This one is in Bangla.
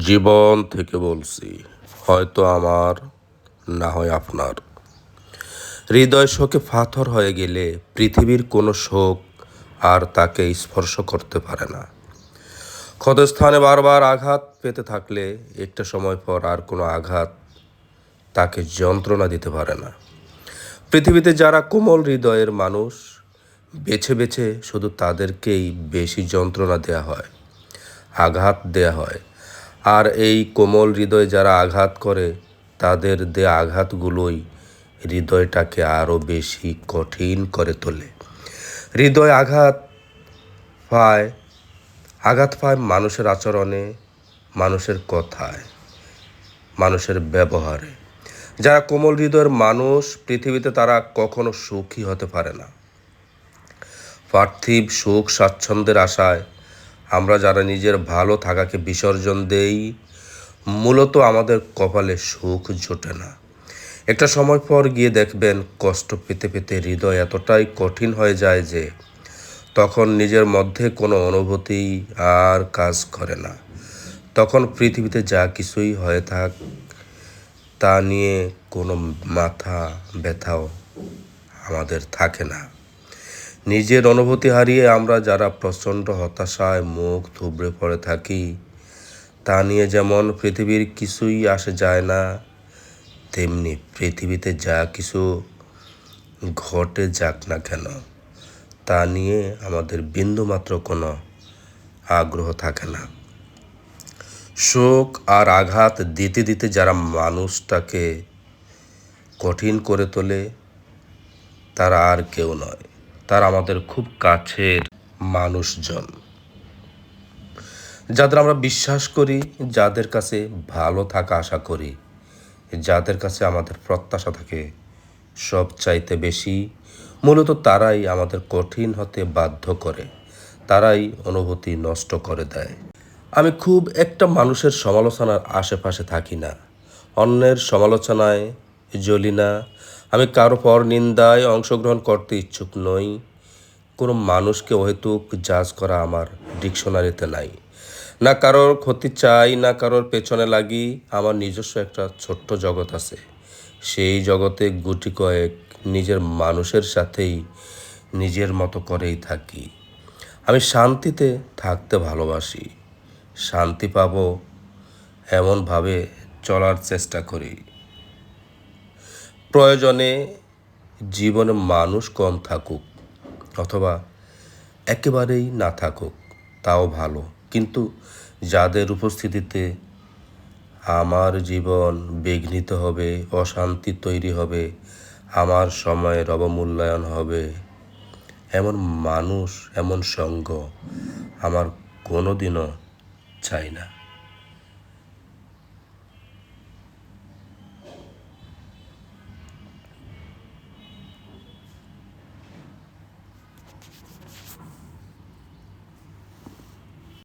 জীবন থেকে বলছি, হয়তো আমার, না হয় আপনার। হৃদয় শোকে পাথর হয়ে গেলে পৃথিবীর কোনো শোক আর তাকে স্পর্শ করতে পারে না। ক্ষতস্থানে বারবার আঘাত পেতে থাকলে একটা সময় পর আর কোনো আঘাত তাকে যন্ত্রণা দিতে পারে না। পৃথিবীতে যারা কোমল হৃদয়ের মানুষ, বেছে বেছে শুধু তাদেরকেই বেশি যন্ত্রণা দেয়া হয়, আঘাত দেয়া হয়। আর এই কোমল হৃদয় যারা আঘাত করে, তাদের দেয়া আঘাতগুলোই হৃদয়টাকে আরও বেশি কঠিন করে তোলে। হৃদয় পায় আঘাত পায় মানুষের আচরণে, মানুষের কথায়, মানুষের ব্যবহারে। যারা কোমল হৃদয়ের মানুষ পৃথিবীতে, তারা কখনো সুখী হতে পারে না। পার্থিব সুখ স্বাচ্ছন্দ্যের আশায় আমরা যারা নিজের ভালো থাকাকে বিসর্জন দেই, মূলত আমাদের কপালে সুখ জোটে না। একটা সময় পর গিয়ে দেখবেন, কষ্ট পেতে পেতে হৃদয় এতটাই কঠিন হয়ে যায় যে তখন নিজের মধ্যে কোনো অনুভূতি আর কাজ করে না। তখন পৃথিবীতে যা কিছুই হয়ে থাক, তা নিয়ে কোনো মাথা ব্যথাও আমাদের থাকে না। নিজের অনুভূতি হারিয়ে আমরা যারা প্রচণ্ড হতাশায় মুখ থুবড়ে পড়ে থাকি, তা নিয়ে যেমন পৃথিবীর কিছুই আসে যায় না, তেমনি পৃথিবীতে যা কিছু ঘটে যাক না কেন, তা নিয়ে আমাদের বিন্দুমাত্র কোনো আগ্রহ থাকে না। শোক আর আঘাত দিতে দিতে যারা মানুষটাকে কঠিন করে তোলে, তারা আর কেউ নয়, তারা আমাদের খুব কাছের মানুষজন, যাদের আমরা বিশ্বাস করি, যাদের কাছে ভালো থাকা আশা করি, যাদের কাছে আমাদের প্রত্যাশা থাকে সব চাইতে বেশি। মূলত তারাই আমাদের কঠিন হতে বাধ্য করে, তারাই অনুভূতি নষ্ট করে দেয়। আমি খুব একটা মানুষের সমালোচনার আশেপাশে থাকি না, অন্যের সমালোচনায় জ্বলি না। আমি কারো পর নিন্দায় অংশগ্রহণ করতে ইচ্ছুক নই। কোনো মানুষকে অহেতুক জাজ করা আমার ডিকশনারিতে নাই। না কারোর ক্ষতি চাই, না কারোর পেছনে লাগি। আমার নিজস্ব একটা ছোট্ট জগৎ আছে, সেই জগতে গুটি কয়েক নিজের মানুষের সাথেই নিজের মতো করেই থাকি। আমি শান্তিতে থাকতে ভালোবাসি, শান্তি পাবো এমনভাবে চলার চেষ্টা করি। প্রয়োজনে জীবনে মানুষ কম থাকুক অথবা একেবারেই না থাকুক, তাও ভালো, কিন্তু যাদের উপস্থিতিতে আমার জীবন বিঘ্নিত হবে, অশান্তি তৈরি হবে, আমার সময়ের অবমূল্যায়ন হবে, এমন মানুষ, এমন সঙ্গ আমার কোনোদিনও চাই না।